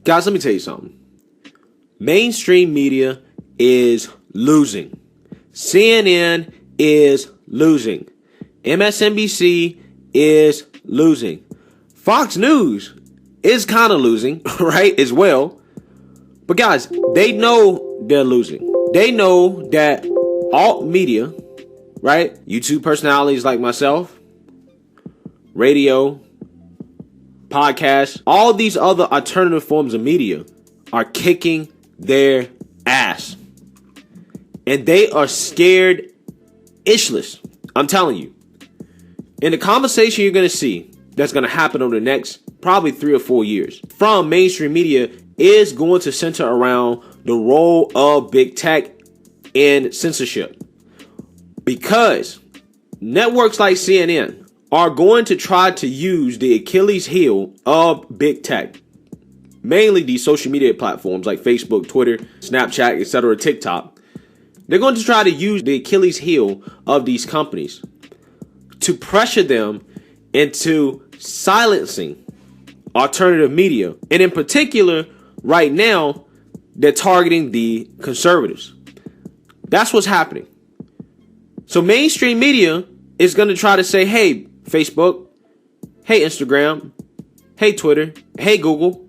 Guys, let me tell you something. Mainstream media is losing. CNN is losing. MSNBC is losing. Fox News is kind of losing, right, as well. But guys, they know they're losing. They know that alt media, right, YouTube personalities like myself, radio, podcasts, all these other alternative forms of media are kicking their ass. And they are scared ishless. I'm telling you. In the conversation you're going to see that's going to happen over the next probably 3 or 4 years from mainstream media is going to center around the role of big tech in censorship. Because networks like CNN are going to try to use the Achilles heel of big tech. Mainly these social media platforms like Facebook, Twitter, Snapchat, etc., TikTok. They're going to try to use the Achilles heel of these companies to pressure them into silencing alternative media. And in particular, right now, they're targeting the conservatives. That's what's happening. So mainstream media is going to try to say, hey, Facebook, hey, Instagram, hey, Twitter, hey, Google.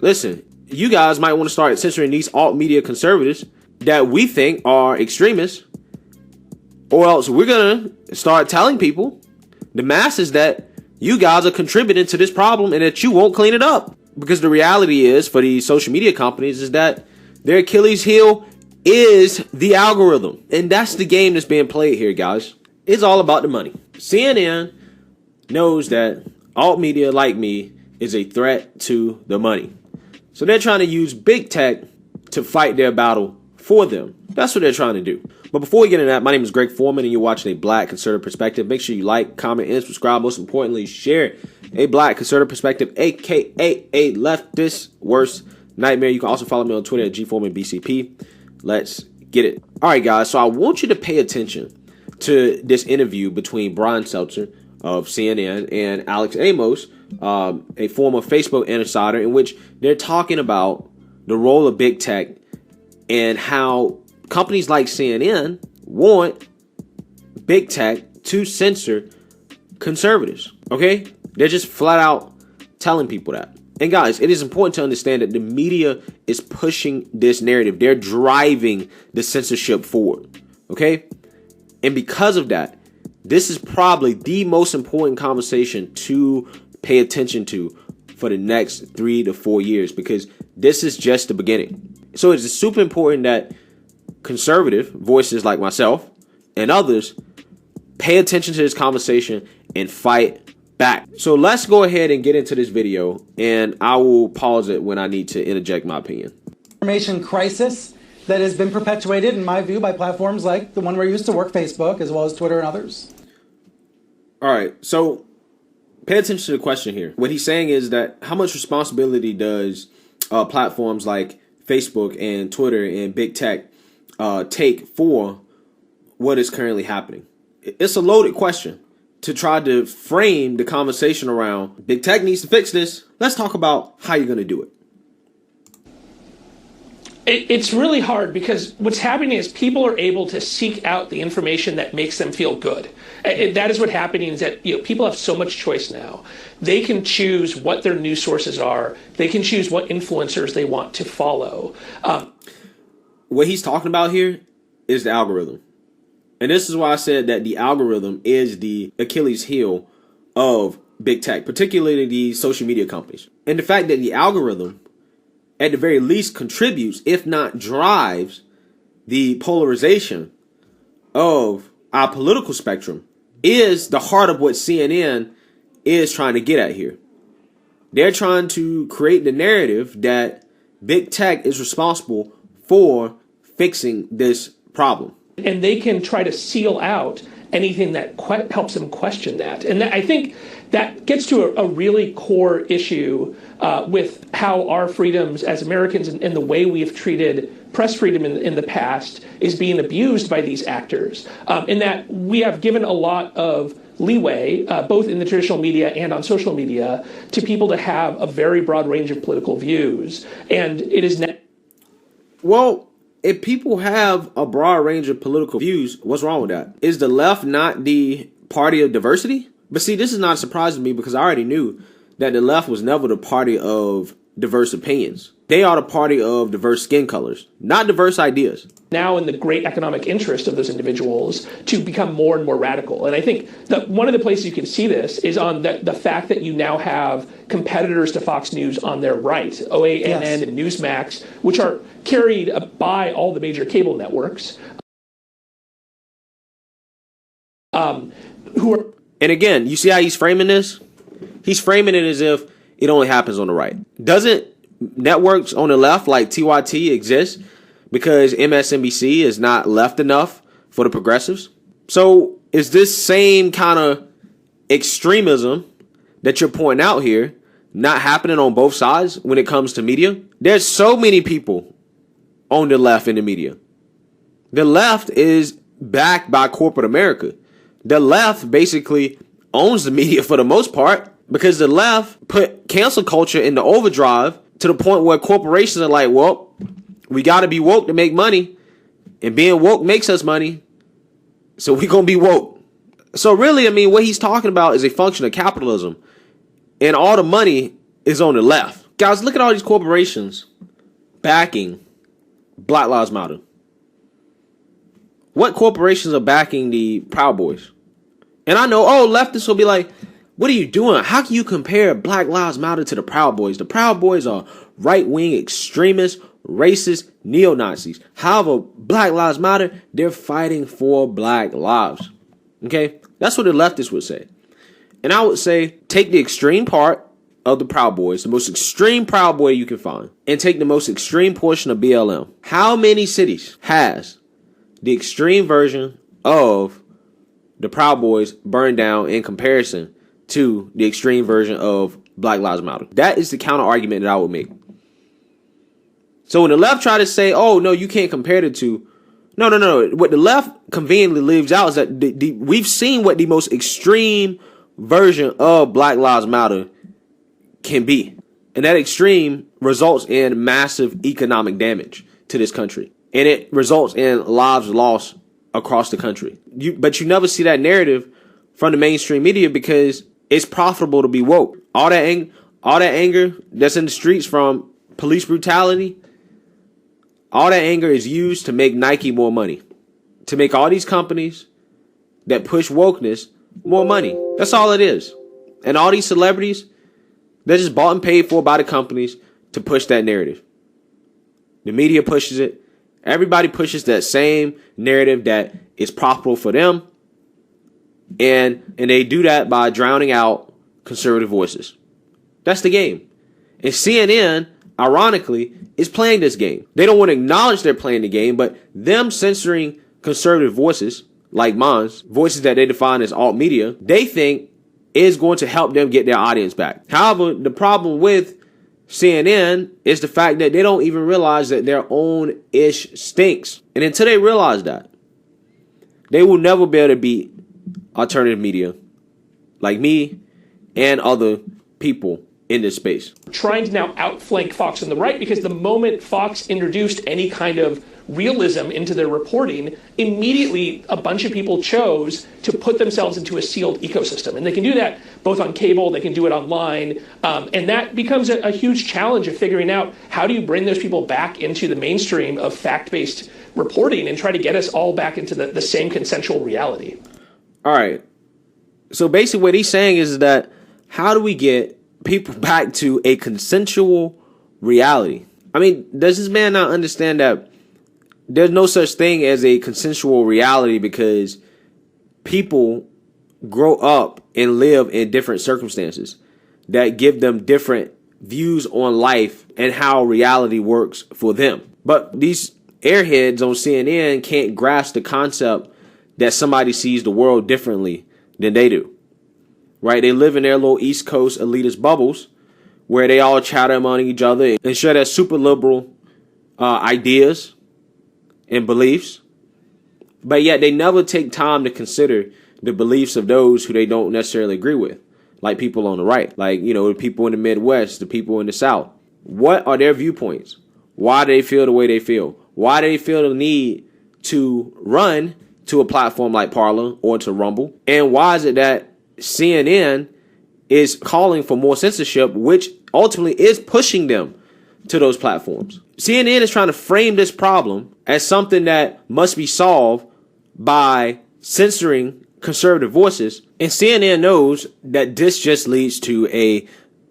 Listen, you guys might want to start censoring these alt media conservatives that we think are extremists. Or else we're going to start telling people, the masses, that you guys are contributing to this problem and that you won't clean it up. Because the reality is, for these social media companies, is that their Achilles heel is the algorithm. And that's the game that's being played here, guys. It's all about the money. CNN knows that alt media like me is a threat to the money. So they're trying to use big tech to fight their battle for them. That's what they're trying to do. But before we get into that, my name is Greg Foreman and you're watching A Black Conservative Perspective. Make sure you like, comment, and subscribe. Most importantly, share A Black Conservative Perspective, aka a leftist worst nightmare. You can also follow me on Twitter at GForemanBCP. Let's get it. All right, guys. So I want you to pay attention to this interview between Brian Seltzer of CNN and Alex Amos, a former Facebook insider, in which they're talking about the role of big tech and how companies like CNN want big tech to censor conservatives. Okay? They're just flat out telling people that. And guys, it is important to understand that the media is pushing this narrative. They're driving the censorship forward. Okay? And because of that, this is probably the most important conversation to pay attention to for the next 3 to 4 years, because this is just the beginning. So it's super important that conservative voices like myself and others pay attention to this conversation and fight back. So let's go ahead and get into this video, and I will pause it when I need to interject my opinion. Information crisis that has been perpetuated, in my view, by platforms like the one where I used to work, Facebook, as well as Twitter and others. All right, so pay attention to the question here. What he's saying is that how much responsibility does platforms like Facebook and Twitter and big tech take for what is currently happening? It's a loaded question to try to frame the conversation around big tech needs to fix this. Let's talk about how you're going to do it. It's really hard because what's happening is people are able to seek out the information that makes them feel good. That is what's happening, is that people have so much choice now. They can choose what their news sources are. They can choose what influencers they want to follow. What he's talking about here is the algorithm. And this is why I said that the algorithm is the Achilles heel of big tech, particularly these social media companies. And the fact that the algorithm, at the very least, contributes, if not drives, the polarization of our political spectrum is the heart of what CNN is trying to get at here. They're trying to create the narrative that big tech is responsible for fixing this problem. And they can try to seal out anything that helps them question that. And I think that gets to a really core issue with how our freedoms as Americans and the way we've treated press freedom in the past is being abused by these actors. In that we have given a lot of leeway, both in the traditional media and on social media, to people to have a very broad range of political views. And it is now. Well, if people have a broad range of political views, what's wrong with that? Is the left not the party of diversity? But see, this is not surprising to me because I already knew that the left was never the party of diverse opinions. They are the party of diverse skin colors, not diverse ideas. Now in the great economic interest of those individuals to become more and more radical. And I think that one of the places you can see this is on the fact that you now have competitors to Fox News on their right, OANN Yes. and Newsmax, which are carried by all the major cable networks, who are. And again, you see how he's framing this? He's framing it as if it only happens on the right. Doesn't networks on the left like TYT exist because MSNBC is not left enough for the progressives? So is this same kind of extremism that you're pointing out here not happening on both sides when it comes to media? There's so many people on the left in the media. The left is backed by corporate America. The left basically owns the media for the most part because the left put cancel culture into overdrive to the point where corporations are like, well, we got to be woke to make money, and being woke makes us money, so we're going to be woke. So really, I mean, what he's talking about is a function of capitalism, and all the money is on the left. Guys, look at all these corporations backing Black Lives Matter. What corporations are backing the Proud Boys? And I know, leftists will be like, what are you doing? How can you compare Black Lives Matter to the Proud Boys? The Proud Boys are right-wing extremists, racist, neo-Nazis. However, Black Lives Matter, they're fighting for black lives. Okay? That's what the leftists would say. And I would say, take the extreme part of the Proud Boys, the most extreme Proud Boy you can find, and take the most extreme portion of BLM. How many cities has the extreme version of the Proud Boys burned down in comparison to the extreme version of Black Lives Matter? That is the counter argument that I would make. So when the left try to say, oh, no, you can't compare the two. No. What the left conveniently leaves out is that we've seen what the most extreme version of Black Lives Matter can be. And that extreme results in massive economic damage to this country. And it results in lives lost across the country. But you never see that narrative from the mainstream media because it's profitable to be woke. All that anger that's in the streets from police brutality, all that anger is used to make Nike more money. To make all these companies that push wokeness more money. That's all it is. And all these celebrities, they're just bought and paid for by the companies to push that narrative. The media pushes it. Everybody pushes that same narrative that is profitable for them. And they do that by drowning out conservative voices. That's the game. And CNN, ironically, is playing this game. They don't want to acknowledge they're playing the game, but them censoring conservative voices, like mine's, voices that they define as alt media, they think is going to help them get their audience back. However, the problem with CNN is the fact that they don't even realize that their own ish stinks. And until they realize that, they will never be able to beat alternative media like me and other people in this space. Trying to now outflank Fox on the right because the moment Fox introduced any kind of realism into their reporting, immediately a bunch of people chose to put themselves into a sealed ecosystem. And they can do that both on cable, they can do it online, and that becomes a huge challenge of figuring out how do you bring those people back into the mainstream of fact-based reporting and try to get us all back into the same consensual reality. All right. So basically what he's saying is that how do we get people back to a consensual reality? I mean, does this man not understand that there's no such thing as a consensual reality because people grow up and live in different circumstances that give them different views on life and how reality works for them. But these airheads on CNN can't grasp the concept that somebody sees the world differently than they do. Right? They live in their little East Coast elitist bubbles where they all chatter among each other and share their super liberal ideas and beliefs. But yet they never take time to consider the beliefs of those who they don't necessarily agree with, like people on the right, like, you know, the people in the Midwest, the people in the South. What are their viewpoints? Why do they feel the way they feel? Why do they feel the need to run to a platform like Parler or to Rumble? And why is it that CNN is calling for more censorship, which ultimately is pushing them to those platforms? CNN is trying to frame this problem as something that must be solved by censoring conservative voices. And CNN knows that this just leads to a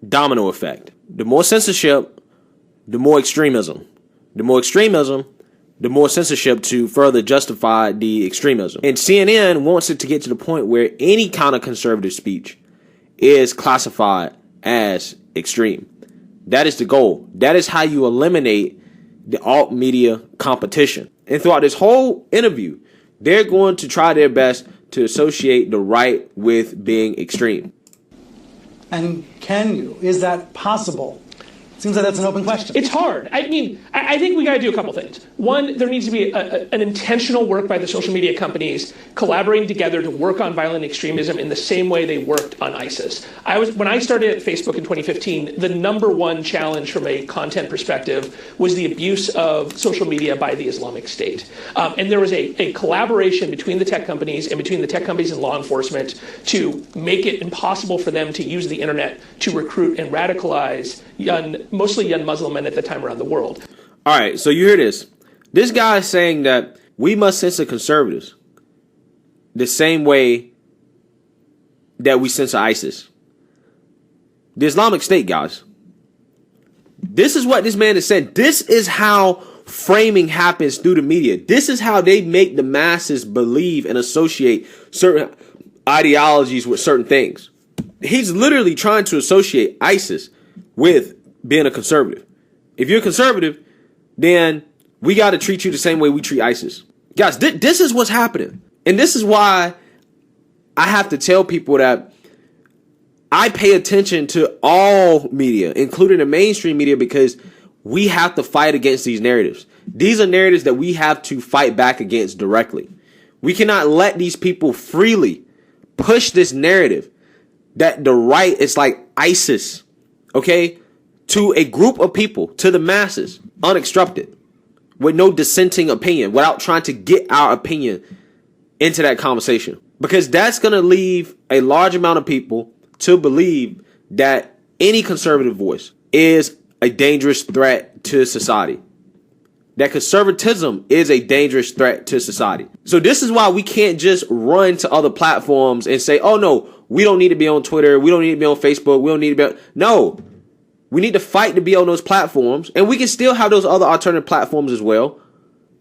domino effect. The more censorship, the more extremism. The more extremism, the more censorship to further justify the extremism. And CNN wants it to get to the point where any kind of conservative speech is classified as extreme. That is the goal. That is how you eliminate the alt media competition. And throughout this whole interview, they're going to try their best to associate the right with being extreme. And can you? Is that possible? Seems like that's an open question. It's hard. I mean, I think we got to do a couple things. One, there needs to be an intentional work by the social media companies collaborating together to work on violent extremism in the same way they worked on ISIS. When I started at Facebook in 2015, the #1 challenge from a content perspective was the abuse of social media by the Islamic State. And there was a collaboration between the tech companies and between the tech companies and law enforcement to make it impossible for them to use the internet to recruit and radicalize mostly young Muslim men at the time around the world. All right, so you hear this. This guy is saying that we must censor conservatives the same way that we censor ISIS. The Islamic State, guys. This is what this man has said. This is how framing happens through the media. This is how they make the masses believe and associate certain ideologies with certain things. He's literally trying to associate ISIS with being a conservative. If you're a conservative, then we got to treat you the same way we treat ISIS. Guys, this is what's happening. And this is why I have to tell people that I pay attention to all media, including the mainstream media, because we have to fight against these narratives. These are narratives that we have to fight back against directly. We cannot let these people freely push this narrative that the right is like ISIS, okay, to a group of people, to the masses, unobstructed, with no dissenting opinion, without trying to get our opinion into that conversation. Because that's going to leave a large amount of people to believe that any conservative voice is a dangerous threat to society. That conservatism is a dangerous threat to society. So this is why we can't just run to other platforms and say, oh no, we don't need to be on Twitter. We don't need to be on Facebook. We don't need to be on... No. We need to fight to be on those platforms, and we can still have those other alternative platforms as well.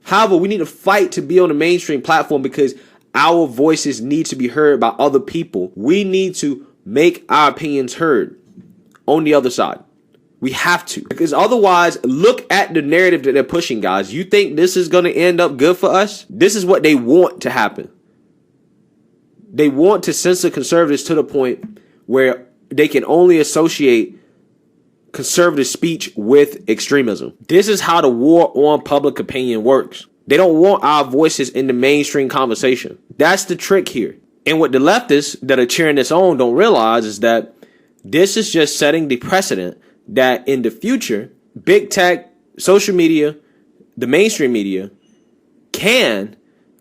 However, we need to fight to be on the mainstream platform because our voices need to be heard by other people. We need to make our opinions heard on the other side. We have to. Because otherwise, look at the narrative that they're pushing, guys. You think this is going to end up good for us? This is what they want to happen. They want to censor conservatives to the point where they can only associate conservative speech with extremism. This is how the war on public opinion works. They don't want our voices in the mainstream conversation. That's the trick here. And what the leftists that are cheering this on don't realize is that this is just setting the precedent that in the future, big tech, social media, the mainstream media can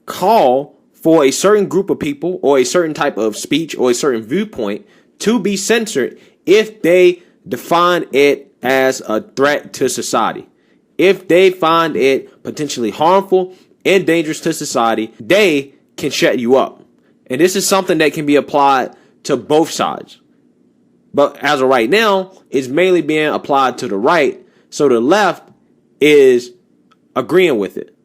call for a certain group of people or a certain type of speech or a certain viewpoint to be censored if they define it as a threat to society. If they find it potentially harmful and dangerous to society, they can shut you up. And this is something that can be applied to both sides. But as of right now, it's mainly being applied to the right. So the left is agreeing with it,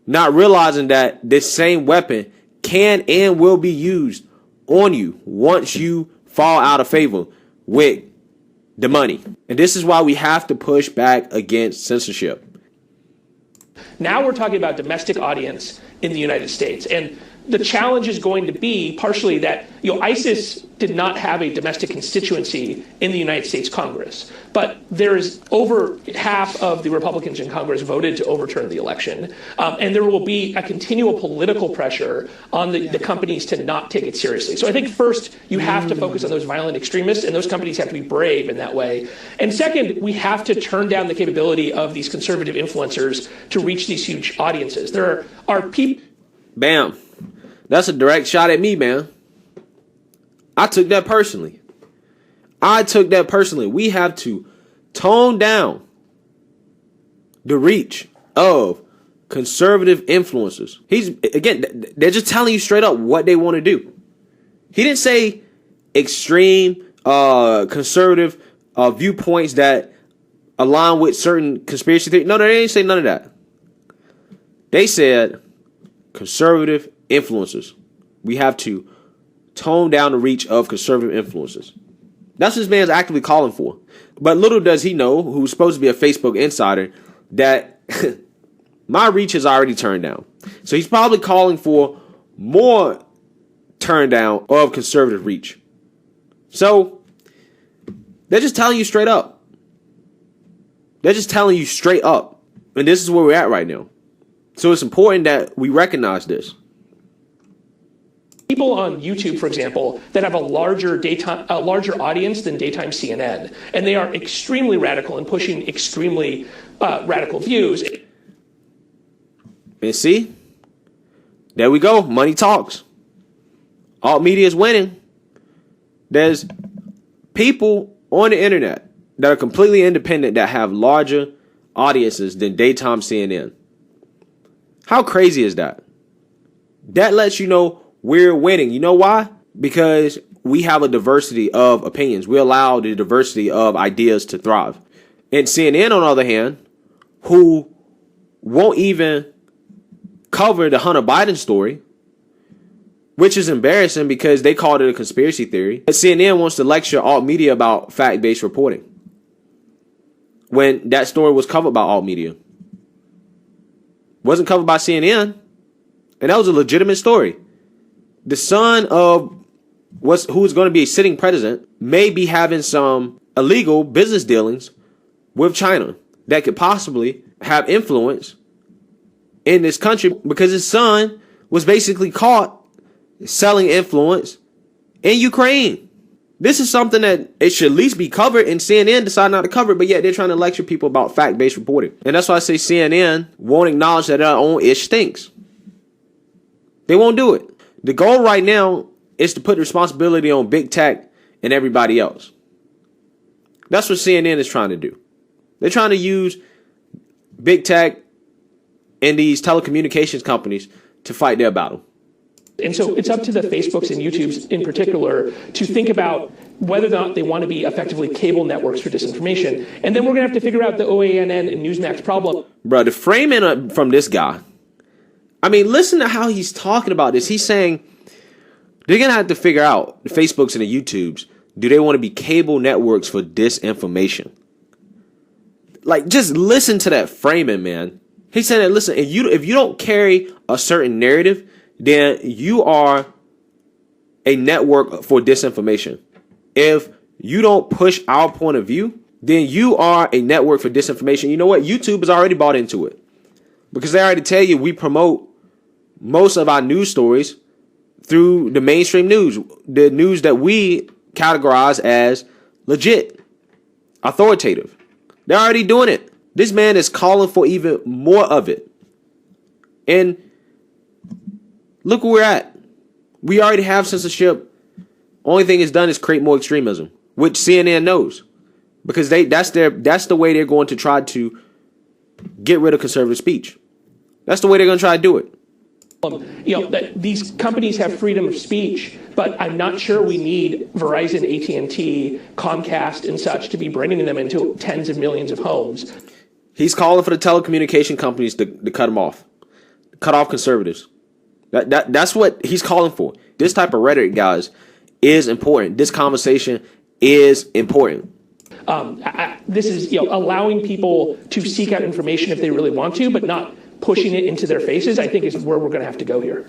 not realizing that this same weapon can and will be used on you once you fall out of favor with the money. And this is why we have to push back against censorship. Now we're talking about domestic audience in the United States. And the challenge is going to be partially that ISIS did not have a domestic constituency in the United States Congress, but there is over half of the Republicans in Congress voted to overturn the election, and there will be a continual political pressure on the companies to not take it seriously. So I think first you have to focus on those violent extremists, and those companies have to be brave in that way. And second, we have to turn down the capability of these conservative influencers to reach these huge audiences. There are people. Bam. That's a direct shot at me, man. I took that personally. We have to tone down the reach of conservative influencers. They're just telling you straight up what they want to do. He didn't say extreme conservative viewpoints that align with certain conspiracy theories. No, they didn't say none of that. They said conservative influencers. We have to tone down the reach of conservative influencers. That's what this man's actively calling for. But little does he know, who's supposed to be a Facebook insider, that my reach is already turned down. So he's probably calling for more turn down of conservative reach. So they're just telling you straight up. And this is where we're at right now. So it's important that we recognize this. People on YouTube, for example, that have a larger audience than daytime CNN, and they are extremely radical and pushing extremely radical views. And see, there we go. Money talks. Alt media is winning. There's people on the internet that are completely independent that have larger audiences than daytime CNN. How crazy is that? That lets you know we're winning. You know why? Because we have a diversity of opinions. We allow the diversity of ideas to thrive. And CNN, on the other hand, who won't even cover the Hunter Biden story, which is embarrassing because they called it a conspiracy theory. But CNN wants to lecture alt media about fact-based reporting when that story was covered by alt media. Wasn't covered by CNN, and that was a legitimate story. The son of who's going to be a sitting president may be having some illegal business dealings with China that could possibly have influence in this country because his son was basically caught selling influence in Ukraine. This is something that it should at least be covered, and CNN decided not to cover it, but yet they're trying to lecture people about fact-based reporting. And that's why I say CNN won't acknowledge that their own ish stinks. They won't do it. The goal right now is to put the responsibility on big tech and everybody else. That's what CNN is trying to do. They're trying to use big tech and these telecommunications companies to fight their battle. And so it's up to the Facebooks and YouTubes in particular to think about whether or not they want to be effectively cable networks for disinformation. And then we're going to have to figure out the OANN and Newsmax problem. Bro, the framing from this guy, I mean, listen to how he's talking about this. He's saying they're going to have to figure out, the Facebooks and the YouTubes, do they want to be cable networks for disinformation? Like, just listen to that framing, man. He's saying that, listen, if you don't carry a certain narrative, then you are a network for disinformation. If you don't push our point of view, then you are a network for disinformation. You know what? YouTube has already bought into it because they already tell you we promote most of our news stories through the mainstream news, the news that we categorize as legit, authoritative. They're already doing it. This man is calling for even more of it. And look where we're at. We already have censorship. Only thing it's done is create more extremism, which CNN knows, because that's the way they're going to try to get rid of conservative speech. That's the way they're going to try to do it. These companies have freedom of speech, but I'm not sure we need Verizon, AT&T, Comcast, and such to be bringing them into tens of millions of homes. He's calling for the telecommunication companies to cut them off, cut off conservatives. That's what he's calling for. This type of rhetoric, guys, is important. This conversation is important. This is allowing people to seek out information if they really want to, but not pushing it into their faces, I think, is where we're going to have to go here.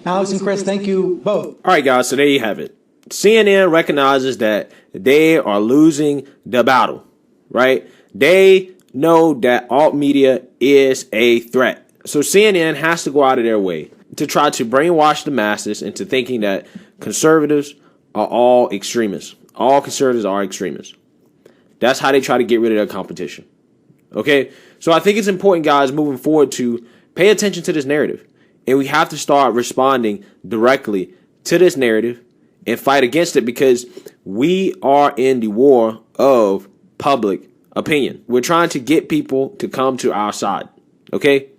Alex and Chris, thank you both. All right, guys, so there you have it. CNN recognizes that they are losing the battle, right? They know that alt media is a threat. So CNN has to go out of their way to try to brainwash the masses into thinking that conservatives are all extremists. All conservatives are extremists. That's how they try to get rid of their competition. Okay? So I think it's important, guys, moving forward to pay attention to this narrative. And we have to start responding directly to this narrative and fight against it, because we are in the war of public opinion. We're trying to get people to come to our side. Okay?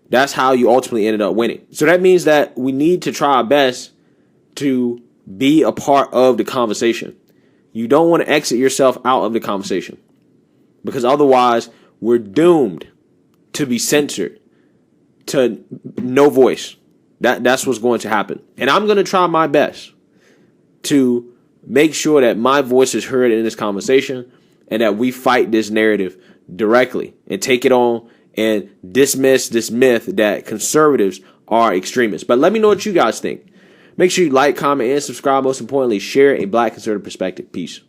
That's how you ultimately ended up winning. So that means that we need to try our best to be a part of the conversation. You don't want to exit yourself out of the conversation, because otherwise we're doomed to be censored, to no voice. That's what's going to happen. And I'm going to try my best to make sure that my voice is heard in this conversation, and that we fight this narrative directly and take it on and dismiss this myth that conservatives are extremists. But let me know what you guys think. Make sure you like, comment, and subscribe. Most importantly, share a Black conservative perspective. Peace.